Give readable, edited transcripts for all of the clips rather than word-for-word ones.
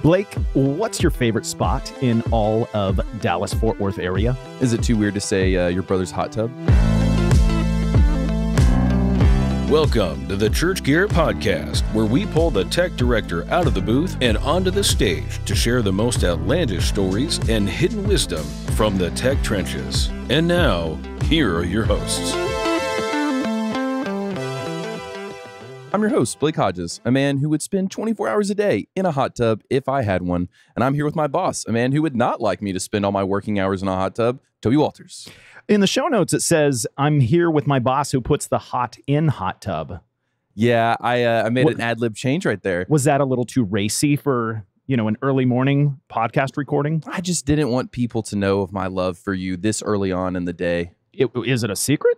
Blake, what's your favorite spot in all of Dallas-Fort Worth area? Is it too weird to say your brother's hot tub? Welcome to the Church Gear Podcast, where we pull the tech director out of the booth and onto the stage to share the most outlandish stories and hidden wisdom from the tech trenches. And now, here are your hosts. I'm your host, Blake Hodges, a man who would spend 24 hours a day in a hot tub if I had one. And I'm here with my boss, a man who would not like me to spend all my working hours in a hot tub, Toby Walters. In the show notes, it says, I'm here with my boss who puts the hot in hot tub. Yeah, I made an ad-lib change right there. Was that a little too racy for, an early morning podcast recording? I just didn't want people to know of my love for you this early on in the day. Is it a secret?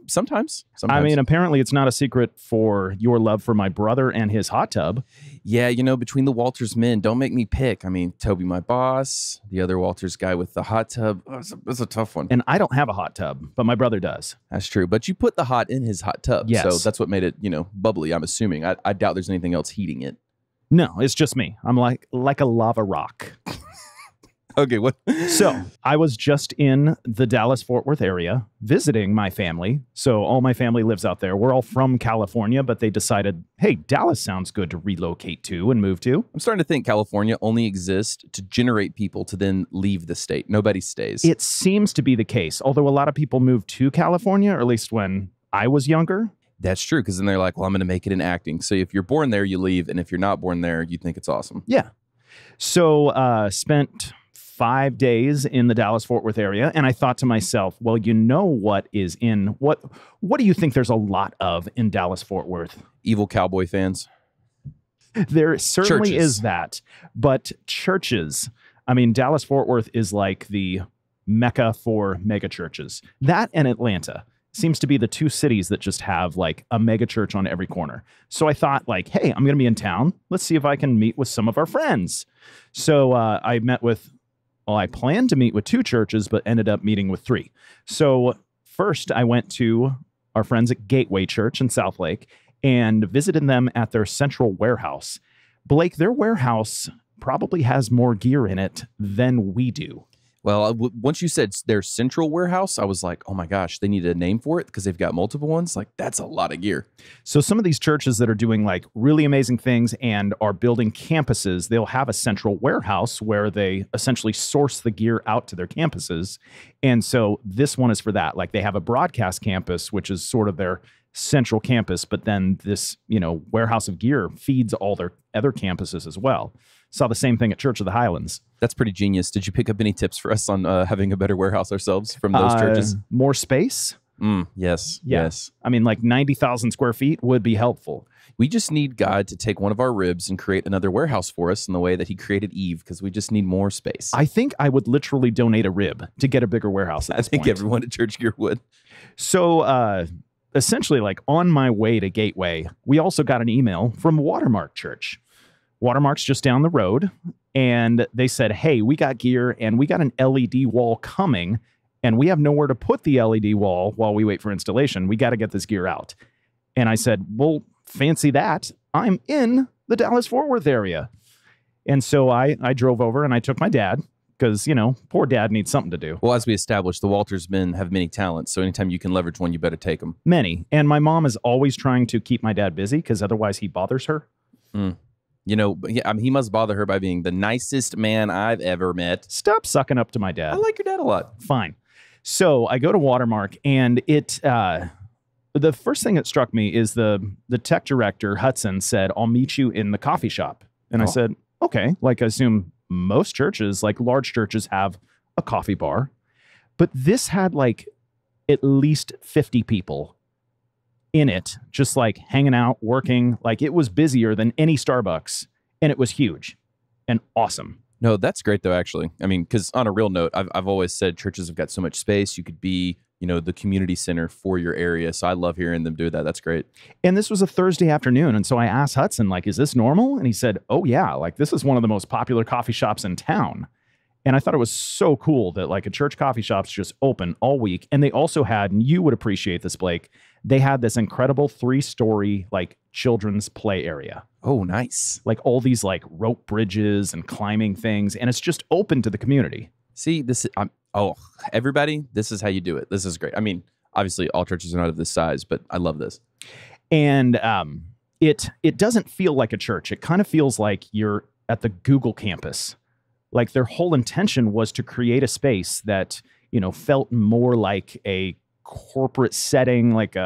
Sometimes. I mean, apparently it's not a secret for your love for my brother and his hot tub. Yeah, between the Walters men, don't make me pick. I mean, Toby, my boss, the other Walters guy with the hot tub. Oh, it's a tough one. And I don't have a hot tub, but my brother does. That's true. But you put the hot in his hot tub. Yes. So that's what made it, bubbly, I'm assuming. I doubt there's anything else heating it. No, it's just me. I'm like a lava rock. Okay, what? So I was just in the Dallas-Fort Worth area visiting my family. So all my family lives out there. We're all from California, but they decided, hey, Dallas sounds good to relocate to and move to. I'm starting to think California only exists to generate people to then leave the state. Nobody stays. It seems to be the case, although a lot of people moved to California, or at least when I was younger. That's true, because then they're like, well, I'm going to make it in acting. So if you're born there, you leave. And if you're not born there, you think it's awesome. Yeah. So spent 5 days in the Dallas-Fort Worth area. And I thought to myself, well, what do you think there's a lot of in Dallas-Fort Worth? Evil cowboy fans. There certainly Churches. is that. But churches, I mean, Dallas-Fort Worth is like the mecca for mega churches. That and Atlanta seems to be the two cities that just have like a mega church on every corner. So I thought hey, I'm going to be in town. Let's see if I can meet with some of our friends. So I planned to meet with 2 churches, but ended up meeting with 3. So first, I went to our friends at Gateway Church in Southlake and visited them at their central warehouse. Blake, their warehouse probably has more gear in it than we do. Well, once you said their central warehouse, I was like, oh my gosh, they need a name for it because they've got multiple ones. Like, that's a lot of gear. So some of these churches that are doing like really amazing things and are building campuses, they'll have a central warehouse where they essentially source the gear out to their campuses. And so this one is for that. Like, they have a broadcast campus, which is sort of their central campus, but then this, warehouse of gear feeds all their other campuses as well. Saw the same thing at Church of the Highlands. That's pretty genius. Did you pick up any tips for us on having a better warehouse ourselves from those churches? More space? Yes. Yeah. Yes. I mean, like 90,000 square feet would be helpful. We just need God to take one of our ribs and create another warehouse for us in the way that he created Eve, because we just need more space. I think I would literally donate a rib to get a bigger warehouse at this point. Everyone at Church Gear would. So essentially, like on my way to Gateway, we also got an email from Watermark Church. Watermark's just down the road, and they said, hey, we got gear and we got an LED wall coming, and we have nowhere to put the LED wall while we wait for installation. We got to get this gear out. And I said, well, fancy that. I'm in the Dallas-Fort Worth area. And so I drove over and I took my dad because, poor dad needs something to do. Well, as we established, the Walters men have many talents, so anytime you can leverage one, you better take them. Many. And my mom is always trying to keep my dad busy because otherwise he bothers her. He must bother her by being the nicest man I've ever met. Stop sucking up to my dad. I like your dad a lot. Fine. So I go to Watermark, and the first thing that struck me is the tech director, Hudson, said, I'll meet you in the coffee shop. And I said, okay. Like, I assume most churches, like large churches, have a coffee bar. But this had like at least 50 people in it, just like hanging out, working. Like, it was busier than any Starbucks, and it was huge and awesome. No, that's great though, actually. I mean, because on a real note, I've always said churches have got so much space. You could be, the community center for your area. So I love hearing them do that. That's great. And this was a Thursday afternoon. And so I asked Hudson, like, is this normal? And he said, oh yeah, like this is one of the most popular coffee shops in town. And I thought it was so cool that like a church coffee shop's just open all week. And they also had, and you would appreciate this, Blake, they had this incredible 3-story like children's play area. Oh, nice. Like all these like rope bridges and climbing things, and it's just open to the community. See, everybody, this is how you do it. This is great. I mean, obviously all churches are not of this size, but I love this. And it doesn't feel like a church. It kind of feels like you're at the Google campus. Like their whole intention was to create a space that, felt more like a corporate setting, like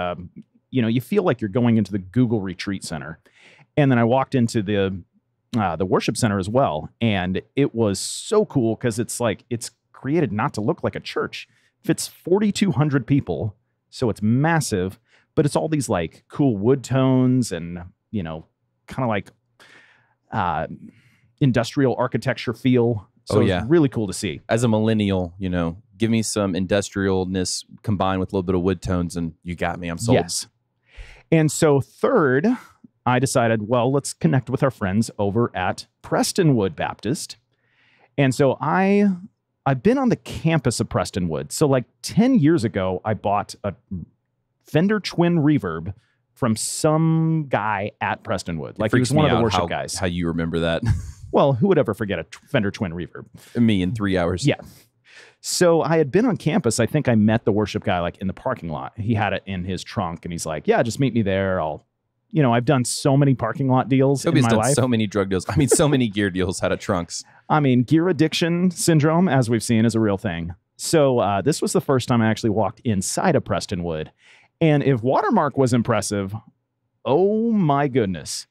you feel like you're going into the Google Retreat Center. And then I walked into the worship center as well, and it was so cool because it's created not to look like a church. It fits 4,200 people, so it's massive, but it's all these like cool wood tones and kind of like industrial architecture feel. So it's really cool to see. As a millennial, give me some industrialness combined with a little bit of wood tones and you got me. I'm sold. Yes. And so third, I decided, well, let's connect with our friends over at Prestonwood Baptist. And so I've been on the campus of Prestonwood. So like 10 years ago, I bought a Fender Twin Reverb from some guy at Prestonwood. Like he was one of the worship guys. How you remember that? Well, who would ever forget a Fender Twin Reverb? Me in 3 hours. Yeah. So I had been on campus. I think I met the worship guy like in the parking lot. He had it in his trunk and he's like, yeah, just meet me there. I've done so many parking lot deals Toby's in my done life. So many drug deals. I mean, so many gear deals out of trunks. I mean, gear addiction syndrome, as we've seen, is a real thing. So this was the first time I actually walked inside of Prestonwood. And if Watermark was impressive, oh my goodness.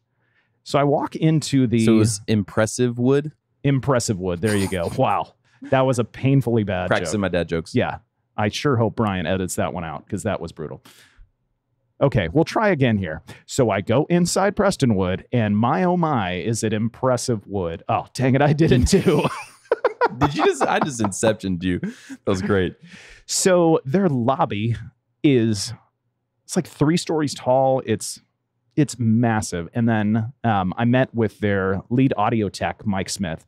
So I walk into the... So it was Impressive Wood? Impressive Wood. There you go. Wow. That was a painfully bad Practicing joke. my dad jokes. Yeah. I sure hope Brian edits that one out because that was brutal. Okay, we'll try again here. So I go inside Prestonwood, and my oh my, is it impressive wood. Oh, dang it, I did it too. I just inceptioned you. That was great. So their lobby it's like 3 stories tall. It's massive. And then I met with their lead audio tech, Mike Smith.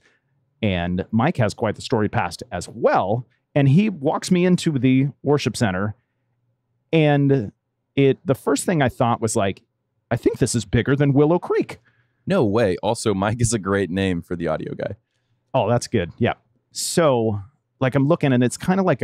And Mike has quite the storied past as well. And he walks me into the worship center. And the first thing I thought was like, I think this is bigger than Willow Creek. No way. Also, Mike is a great name for the audio guy. Oh, that's good. Yeah. So like I'm looking and it's kind of like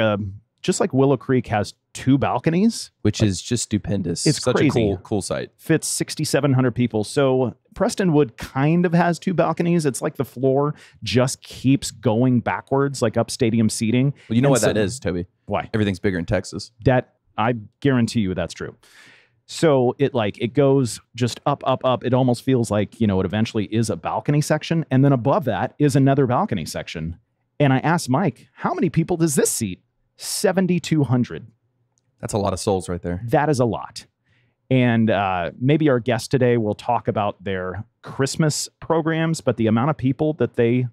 just like Willow Creek has 2 balconies. Which is just stupendous. It's such crazy. A cool site. Fits 6,700 people. So Prestonwood kind of has 2 balconies. It's like the floor just keeps going backwards, like up stadium seating. Well, you know what that is, Toby? Why? Everything's bigger in Texas. That I guarantee you that's true. So it goes just up. It almost feels like, it eventually is a balcony section. And then above that is another balcony section. And I asked Mike, how many people does this seat? 7,200. That's a lot of souls right there. That is a lot. And maybe our guest today will talk about their Christmas programs, but the amount of people that they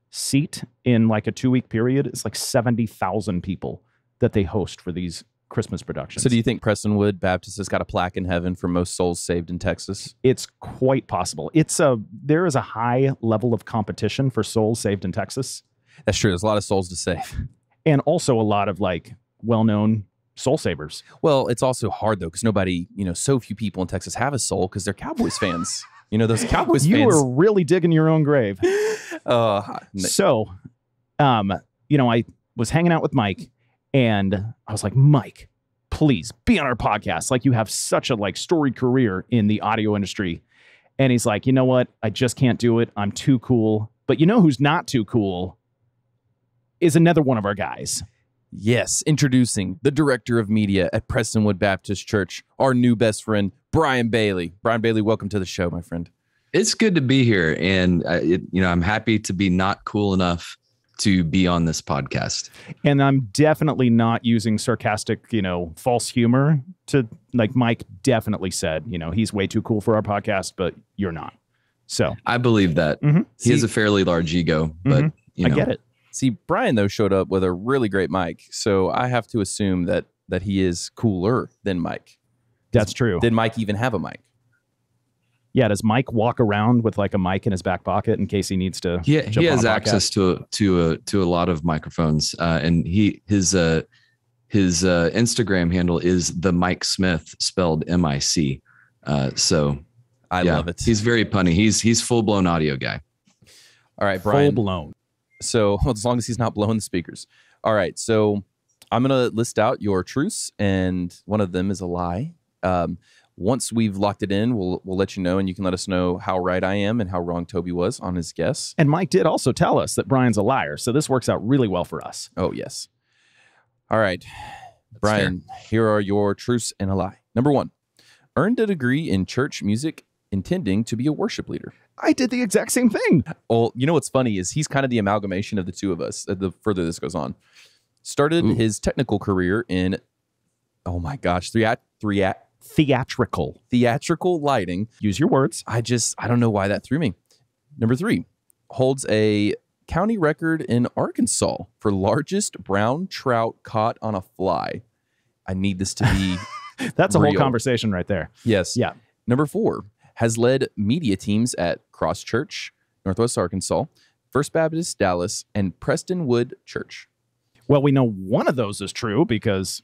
seat in like a 2-week period is like 70,000 people that they host for these Christmas productions. So do you think Prestonwood Baptist has got a plaque in heaven for most souls saved in Texas? It's quite possible. There is a high level of competition for souls saved in Texas. That's true. There's a lot of souls to save. And also a lot of like well-known soul savers. Well, it's also hard though, because nobody, so few people in Texas have a soul because they're Cowboys fans. Those Cowboys fans. You were really digging your own grave. So, I was hanging out with Mike and I was like, Mike, please be on our podcast. Like you have such a storied career in the audio industry. And he's like, you know what? I just can't do it. I'm too cool. But who's not too cool is another one of our guys. Yes, introducing the director of media at Prestonwood Baptist Church, our new best friend, Bryan Bailey. Bryan Bailey, welcome to the show, my friend. It's good to be here. And, I'm happy to be not cool enough to be on this podcast. And I'm definitely not using sarcastic, false humor to Mike definitely said, he's way too cool for our podcast, but you're not. So I believe that. He has a fairly large ego, but I get it. See, Bryan, though, showed up with a really great mic, so I have to assume that he is cooler than Mike. That's true. Did Mike even have a mic? Yeah, does Mike walk around with a mic in his back pocket in case he needs to? He has access to a lot of microphones, and his Instagram handle is the Mike Smith, spelled MIC. So I love it. He's very punny. He's full blown audio guy. All right, Bryan. Full blown. So as long as he's not blowing the speakers. All right. So I'm going to list out your truths, and one of them is a lie. Once we've locked it in, we'll let you know, and you can let us know how right I am and how wrong Toby was on his guess. And Mike did also tell us that Bryan's a liar, so this works out really well for us. Oh, yes. All right. Bryan, here are your truths and a lie. Number 1, earned a degree in church music intending to be a worship leader. I did the exact same thing. Well, you know what's funny is he's kind of the amalgamation of the two of us, the further this goes on. Started his technical career in, oh my gosh, theatrical lighting. Use your words. I don't know why that threw me. Number 3, holds a county record in Arkansas for largest brown trout caught on a fly. I need this to be That's a real. whole conversation right there. Yes. Yeah. Number 4, has led media teams at Cross Church, Northwest Arkansas, First Baptist Dallas, and Prestonwood Church. Well, we know one of those is true because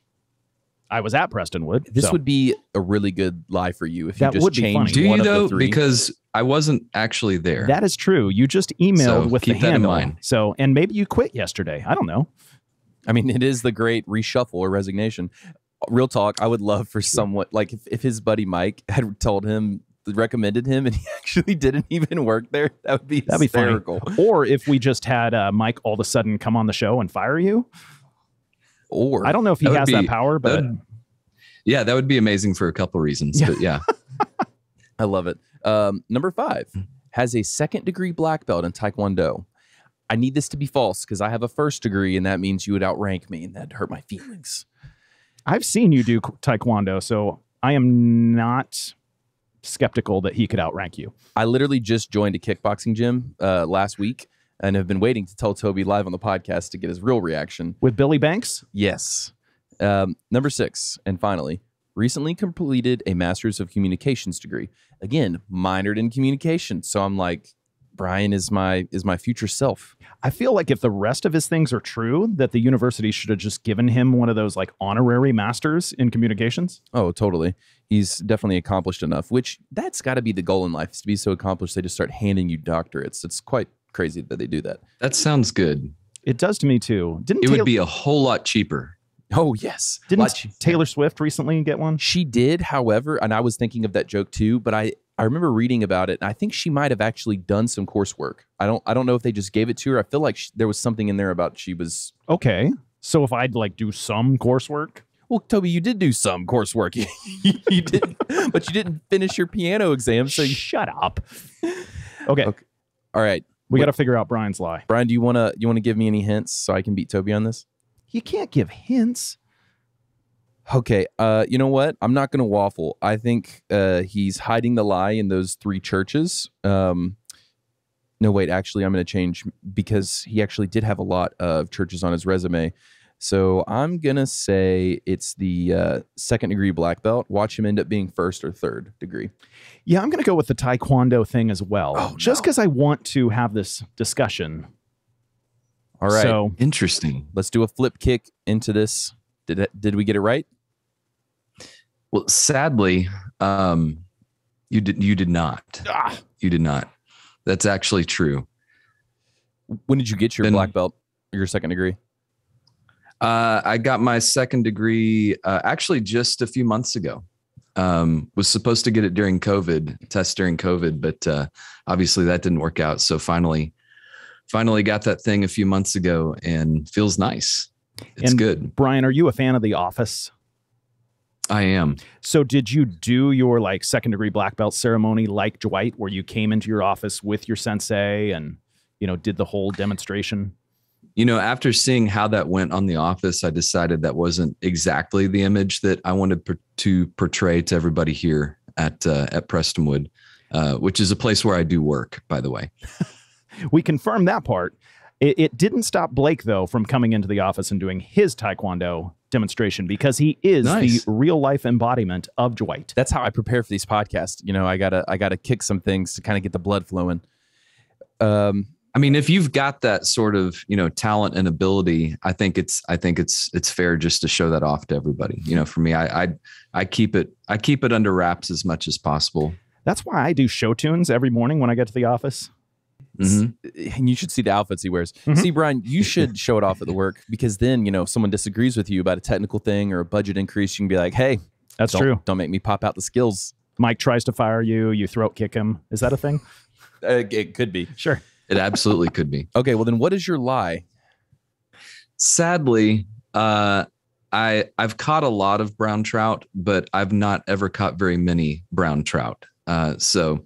I was at Prestonwood. This would be a really good lie for you if you That just would be funny. changed Do one you of though? the 3. Because I wasn't actually there. That is true. You just emailed So with the keep that in handle. mind. So, and maybe you quit yesterday. I don't know. I mean, it is the great reshuffle or resignation. Real talk, I would love for someone, like if his buddy Mike had told him, recommended him, and he actually didn't even work there, that'd be hysterical. Funny. Or if we just had Mike all of a sudden come on the show and fire you. Or I don't know if he has that power, but yeah, that would be amazing for a couple reasons. Yeah. But yeah, I love it. Number 5, has a 2nd degree black belt in Taekwondo. I need this to be false because I have a 1st degree, and that means you would outrank me, and that'd hurt my feelings. I've seen you do Taekwondo, so I am not skeptical that he could outrank you. I literally just joined a kickboxing gym last week and have been waiting to tell Toby live on the podcast to get his real reaction. With Billy Banks? Yes. Number 6, and finally, recently completed a Master's of Communications degree. Again, minored in communication. So I'm like, Bryan is my future self. I feel like if the rest of his things are true, that the university should have just given him one of those like honorary masters in communications. Oh, totally. He's definitely accomplished enough, which that's got to be the goal in life, is to be so accomplished they just start handing you doctorates. It's quite crazy that they do that. that sounds good. It does to me too. It would be a whole lot cheaper. Oh, yes. Didn't Taylor Swift recently get one? She did, however, and I was thinking of that joke too, but I remember reading about it, and I think she might have actually done some coursework. I don't know if they just gave it to her. I feel like there was something in there about she was... Okay. So if I'd like do some coursework? Well, Toby, you did do some coursework. You did, but you didn't finish your piano exam. So Shut up. Okay. All right. We got to figure out Bryan's lie. Bryan, do you want to give me any hints so I can beat Toby on this? You can't give hints. Okay. You know what? I'm not going to waffle. I think he's hiding the lie in those 3 churches. No, wait. Actually, I'm going to change because he actually did have a lot of churches on his resume. So I'm going to say it's the 2nd degree black belt. Watch him end up being 1st or 3rd degree. Yeah, I'm going to go with the Taekwondo thing as well. Oh, just no. because I want to have this discussion. All right. So Interesting. Let's do a flip kick into this. Did we get it right? Well, sadly, you did not. You did not. That's actually true. When did you get your Then- black belt, your 2nd degree? I got my 2nd degree actually just a few months ago. Was supposed to get it during COVID, test during COVID, but obviously that didn't work out. So finally got that thing a few months ago and feels nice. It's good. Bryan, are you a fan of The Office? I am. So did you do your like 2nd degree black belt ceremony like Dwight, where you came into your office with your sensei and, did the whole demonstration? After seeing how that went on The Office, I decided that wasn't exactly the image that I wanted to portray to everybody here at Prestonwood, which is a place where I do work, by the way. We confirmed that part. It didn't stop Blake, though, from coming into the office and doing his Taekwondo demonstration because he is Nice. the real life embodiment of Dwight. That's how I prepare for these podcasts. I gotta kick some things to kind of get the blood flowing. I mean, if you've got that sort of, talent and ability, I think it's fair just to show that off to everybody. For me, I keep it under wraps as much as possible. That's why I do show tunes every morning when I get to the office. Mm-hmm. And you should see the outfits he wears. Mm-hmm. See, Bryan, you should show it off at the work, because then, if someone disagrees with you about a technical thing or a budget increase, you can be like, hey, that's true. Don't make me pop out the skills. Mike tries to fire you, you throat kick him. Is that a thing? It could be. Sure. It absolutely could be. Okay, well then what is your lie? Sadly, I've caught a lot of brown trout, but I've not ever caught very many brown trout. So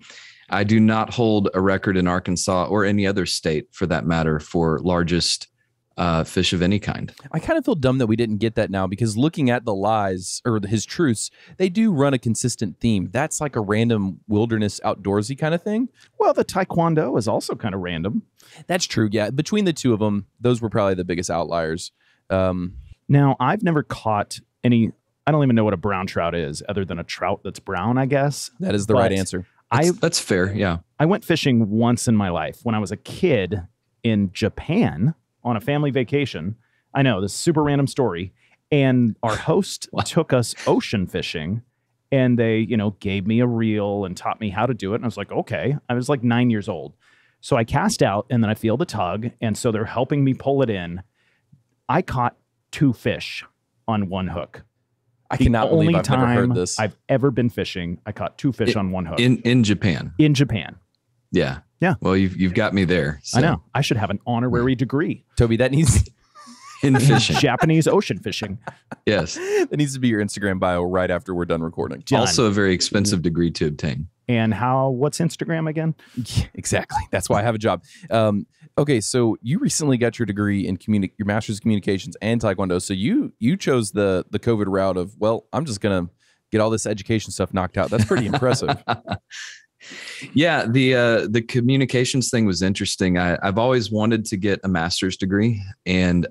I do not hold a record in Arkansas or any other state for that matter for largest fish of any kind. I kind of feel dumb that we didn't get that now, because looking at the lies or his truths, they do run a consistent theme. That's like a random wilderness outdoorsy kind of thing. Well, the taekwondo is also kind of random. That's true. Yeah. Between the two of them, those were probably the biggest outliers. Now, I've never caught any, I don't even know what a brown trout is other than a trout that's brown, I guess. That is the right answer. That's fair. Yeah. I went fishing once in my life when I was a kid in Japan on a family vacation. I know, this is a super random story. And our host took us ocean fishing, and they, gave me a reel and taught me how to do it. And I was like, okay. I was like 9 years old. So I cast out, and then I feel the tug. And so they're helping me pull it in. I caught 2 fish on one hook. I cannot believe I've never heard this. I've ever been fishing, I caught 2 fish on one hook. In Japan. In Japan. Yeah. Yeah. Well, you've got me there. So. I know. I should have an honorary degree. Toby, that needs in fishing. Japanese ocean fishing. Yes. That needs to be your Instagram bio right after we're done recording. Done. Also a very expensive degree to obtain. And what's Instagram again? Yeah, exactly. That's why I have a job. Okay, so you recently got your degree in your master's in communications and taekwondo. So you chose the COVID route of, well, I'm just gonna get all this education stuff knocked out. That's pretty impressive. Yeah, the communications thing was interesting. I've always wanted to get a master's degree, and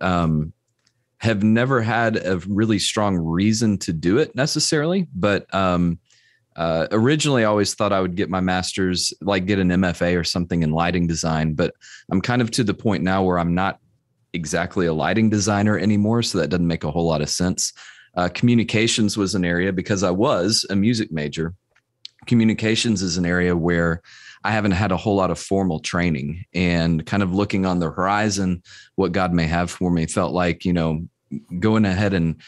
have never had a really strong reason to do it necessarily. But originally, I always thought I would get my master's, like get an MFA or something in lighting design. But I'm kind of to the point now where I'm not exactly a lighting designer anymore, so that doesn't make a whole lot of sense. Communications was an area, because I was a music major. Communications is an area where I haven't had a whole lot of formal training, and kind of looking on the horizon, what God may have for me, felt like, going ahead and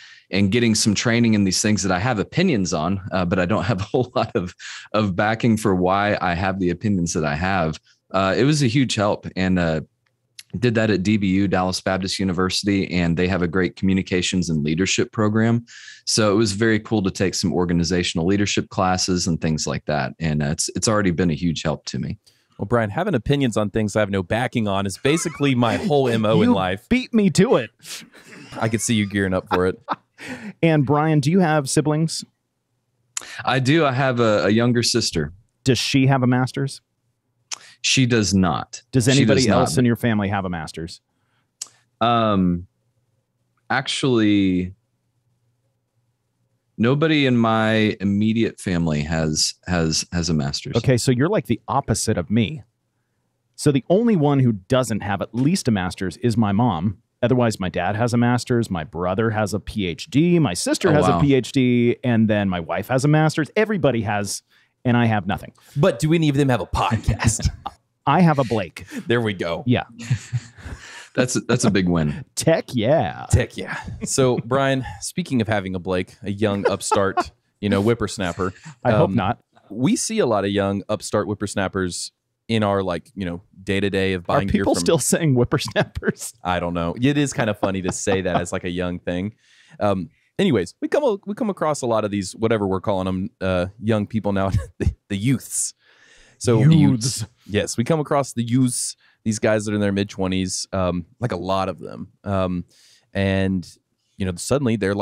getting some training in these things that I have opinions on, but I don't have a whole lot of backing for why I have the opinions that I have. It was a huge help, and did that at DBU, Dallas Baptist University, and they have a great communications and leadership program. So it was very cool to take some organizational leadership classes and things like that. And it's already been a huge help to me. Well, Bryan, having opinions on things I have no backing on is basically my whole MO in life. Beat me to it. I could see you gearing up for it. And Bryan, do you have siblings? I do. I have a younger sister. Does she have a master's? She does not. Does anybody else in your family have a master's? Actually, nobody in my immediate family has a master's. Okay, so you're like the opposite of me. So the only one who doesn't have at least a master's is my mom. Otherwise, my dad has a master's, my brother has a PhD, my sister has a PhD, and then my wife has a master's. Everybody has, and I have nothing. But do any of them have a podcast? I have a Blake. There we go. Yeah. That's a big win. Tech, yeah. Tech, yeah. So, Bryan, speaking of having a Blake, a young upstart, whippersnapper. I hope not. We see a lot of young upstart whippersnappers in our day-to-day of buying gear. Are people still saying whippersnappers? I don't know. It is kind of funny to say that as like a young thing. Anyways, we come across a lot of these, whatever we're calling them, young people now, the youths. So youths. Yes, we come across the youths, these guys that are in their mid-20s, like a lot of them. And suddenly they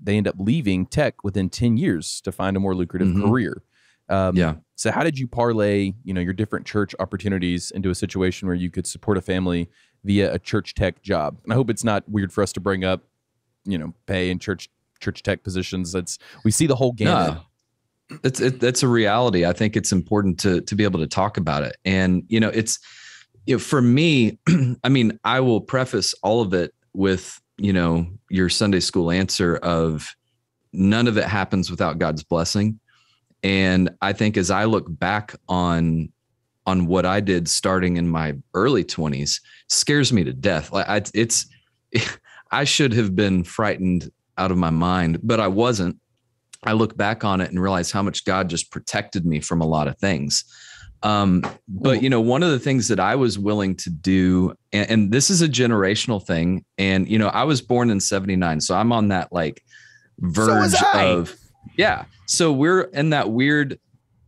end up leaving tech within 10 years to find a more lucrative career. So how did you parlay, your different church opportunities into a situation where you could support a family via a church tech job? And I hope it's not weird for us to bring up, pay in church tech positions. We see the whole gamut. No, that's a reality. I think it's important to be able to talk about it. And, for me, I mean, I will preface all of it with, your Sunday school answer of none of it happens without God's blessing. And I think as I look back on what I did starting in my early 20s, scares me to death. Like I should have been frightened out of my mind, but I wasn't. I look back on it and realize how much God just protected me from a lot of things. But, you know, one of the things that I was willing to do, and this is a generational thing. And, you know, I was born in 79. So I'm on that like verge of, yeah. So we're in that weird,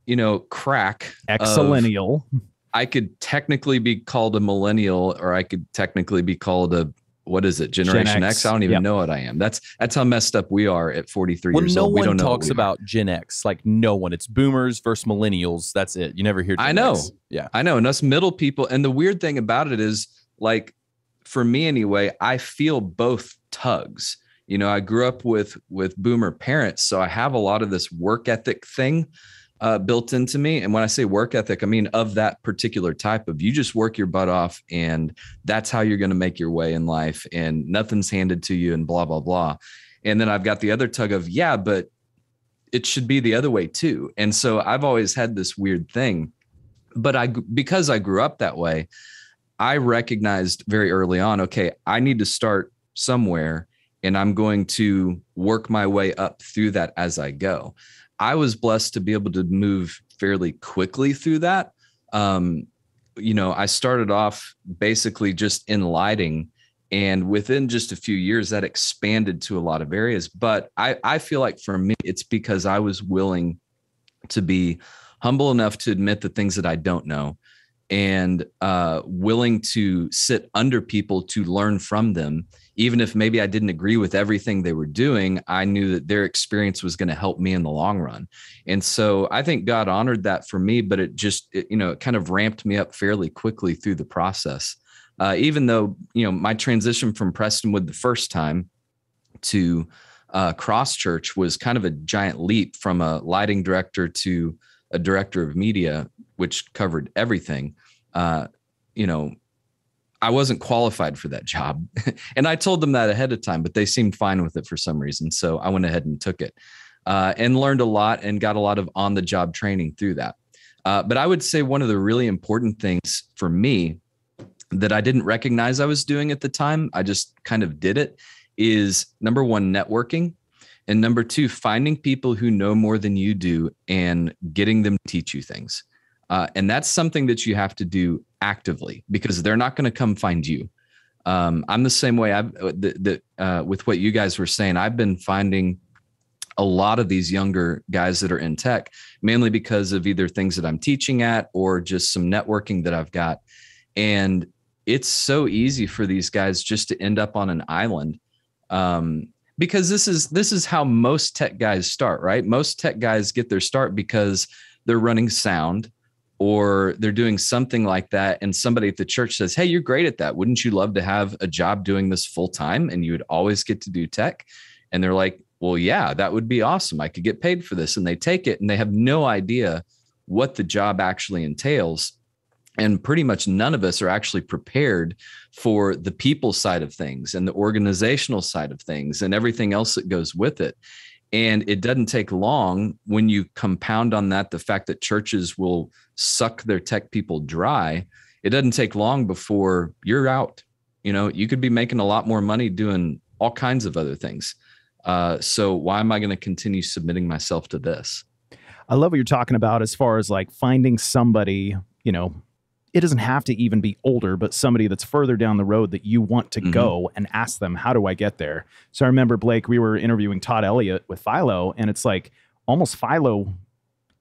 you know, crack. Exillennial. I could technically be called a millennial, or I could technically be called a, what is it? Generation X? I don't even know what I am. That's how messed up we are at 43 years old. No one talks about Gen X. Like no one. It's boomers versus millennials. That's it. You never hear Gen X. Yeah. I know. And us middle people. And the weird thing about it is, like, for me anyway, I feel both tugs. You know, I grew up with boomer parents, so I have a lot of this work ethic thing built into me. And when I say work ethic, I mean of that particular type of, you just work your butt off and that's how you're going to make your way in life and nothing's handed to you and blah, blah, blah. And then I've got the other tug of, yeah, but it should be the other way too. And so I've always had this weird thing, but because I grew up that way, I recognized very early on, okay, I need to start somewhere and I'm going to work my way up through that as I go. I was blessed to be able to move fairly quickly through that. You know, I started off basically just in lighting, and within just a few years that expanded to a lot of areas. But I feel like for me, it's because I was willing to be humble enough to admit the things that I don't know, and willing to sit under people to learn from them. Even if maybe I didn't agree with everything they were doing, I knew that their experience was going to help me in the long run. And so I think God honored that for me, but it kind of ramped me up fairly quickly through the process. Even though, you know, my transition from Prestonwood the first time to Cross Church was kind of a giant leap from a lighting director to a director of media, which covered everything. You know, I wasn't qualified for that job. And I told them that ahead of time, but they seemed fine with it for some reason. So I went ahead and took it and learned a lot and got a lot of on-the-job training through that. But I would say one of the really important things for me that I didn't recognize I was doing at the time, I just kind of did it, is number one, networking. And number two, finding people who know more than you do and getting them to teach you things. And that's something that you have to do actively because they're not going to come find you. I'm the same way. With what you guys were saying, I've been finding a lot of these younger guys that are in tech, mainly because of either things that I'm teaching at or just some networking that I've got. And it's so easy for these guys just to end up on an island. Because this is how most tech guys start, right? Most tech guys get their start because they're running sound or they're doing something like that. And somebody at the church says, hey, you're great at that. Wouldn't you love to have a job doing this full time? And you would always get to do tech. And they're like, well, yeah, that would be awesome. I could get paid for this. And they take it and they have no idea what the job actually entails. And pretty much none of us are actually prepared for the people side of things and the organizational side of things and everything else that goes with it. And it doesn't take long when you compound on that the fact that churches will suck their tech people dry. It doesn't take long before you're out. You know, you could be making a lot more money doing all kinds of other things. So why am I going to continue submitting myself to this? I love what you're talking about as far as like finding somebody, you know, it doesn't have to even be older, but somebody that's further down the road that you want to go and ask them, how do I get there? So I remember, Blake, we were interviewing Todd Elliott with Philo, and it's like almost Philo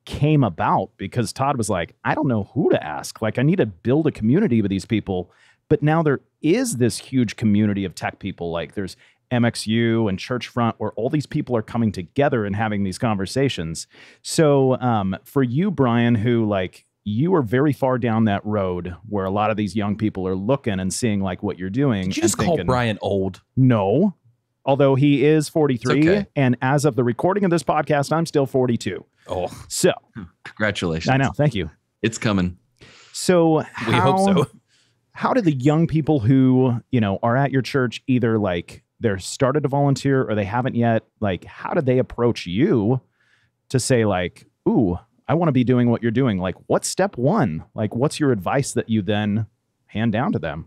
came about because Todd was like, I don't know who to ask. Like, I need to build a community with these people. But now there is this huge community of tech people. Like there's MXU and Churchfront where all these people are coming together and having these conversations. So for you, Bryan, who like, you are very far down that road where a lot of these young people are looking and seeing like what you're doing. Did you just call Bryan old? No, although he is 43. Okay. And as of the recording of this podcast, I'm still 42. Oh, so congratulations. I know. Thank you. It's coming. So we hope so. How do the young people who, you know, are at your church either like they're started to volunteer or they haven't yet, like how do they approach you to say like, ooh, I want to be doing what you're doing. Like, what's step one? Like, what's your advice that you then hand down to them?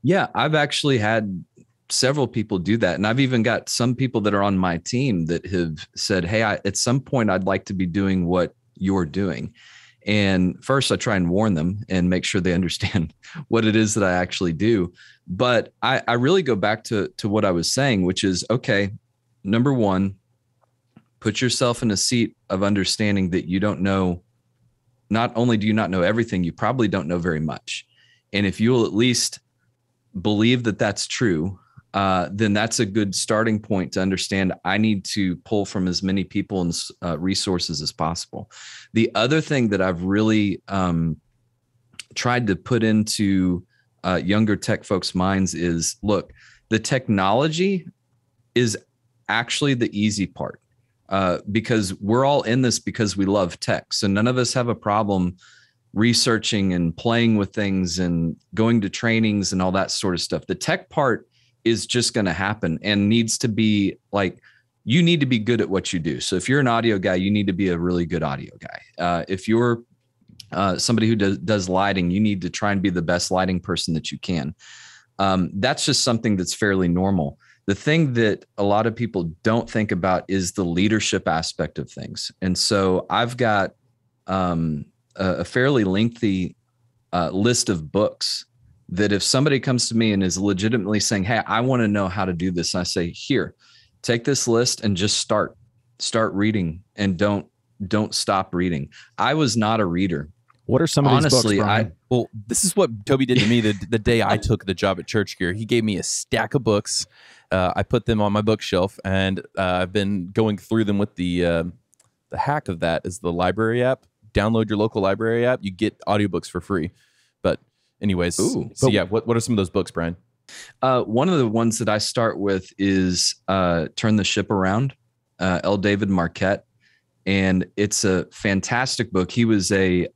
Yeah, I've actually had several people do that. And I've even got some people that are on my team that have said, hey, at some point, I'd like to be doing what you're doing. And first, I try and warn them and make sure they understand what it is that I actually do. But I really go back to what I was saying, which is, okay, number one, put yourself in a seat of understanding that you don't know. Not only do you not know everything, you probably don't know very much. And if you will at least believe that that's true, then that's a good starting point to understand I need to pull from as many people and resources as possible. The other thing that I've really tried to put into younger tech folks' minds is, look, the technology is actually the easy part, because we're all in this because we love tech. So none of us have a problem researching and playing with things and going to trainings and all that sort of stuff. The tech part is just going to happen and needs to be like, you need to be good at what you do. So if you're an audio guy, you need to be a really good audio guy. If you're somebody who does lighting, you need to try and be the best lighting person that you can. That's just something that's fairly normal. The thing that a lot of people don't think about is the leadership aspect of things. And so I've got a fairly lengthy list of books that if somebody comes to me and is legitimately saying, hey, I want to know how to do this, I say, here, take this list and just start reading, and don't stop reading. I was not a reader. What are some of these books, Bryan? Well, this is what Toby did to me the day I took the job at Church Gear. He gave me a stack of books. I put them on my bookshelf, and I've been going through them with the hack of that is the library app. Download your local library app. You get audiobooks for free. But anyways, what are some of those books, Bryan? One of the ones that I start with is Turn the Ship Around, L. David Marquette. And it's a fantastic book. He was a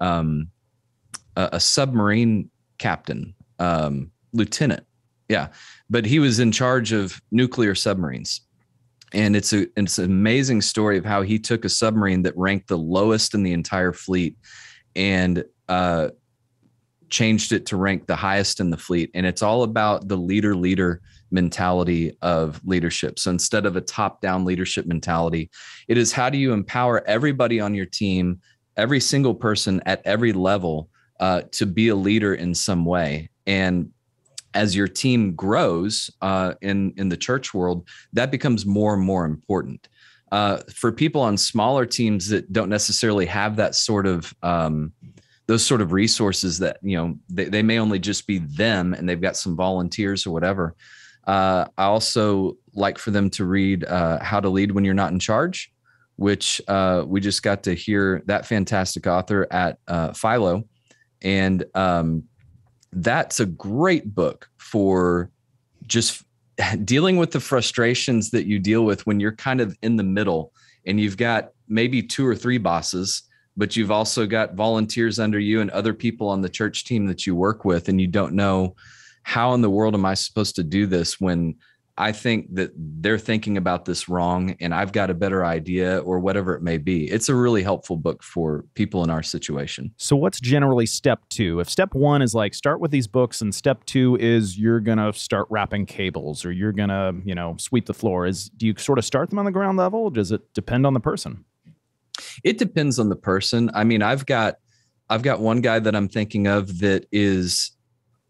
submarine captain, lieutenant. Yeah. But he was in charge of nuclear submarines. And it's an amazing story of how he took a submarine that ranked the lowest in the entire fleet and changed it to rank the highest in the fleet. And it's all about the leader mentality of leadership. So instead of a top-down leadership mentality, it is how do you empower everybody on your team, every single person at every level, to be a leader in some way. And as your team grows in the church world, that becomes more and more important. For people on smaller teams that don't necessarily have that sort of those sort of resources, that they may only just be them and they've got some volunteers or whatever. I also like for them to read How to Lead When You're Not in Charge, which we just got to hear that fantastic author at Philo. And that's a great book for just dealing with the frustrations that you deal with when you're kind of in the middle and you've got maybe 2 or 3 bosses, but you've also got volunteers under you and other people on the church team that you work with, and you don't know how in the world am I supposed to do this when I think that they're thinking about this wrong and I've got a better idea or whatever it may be. It's a really helpful book for people in our situation. So what's generally step 2? If step 1 is like start with these books and step 2 is you're going to start wrapping cables or you're going to, sweep the floor, do you sort of start them on the ground level? Does it depend on the person? It depends on the person. I mean, I've got one guy that I'm thinking of that is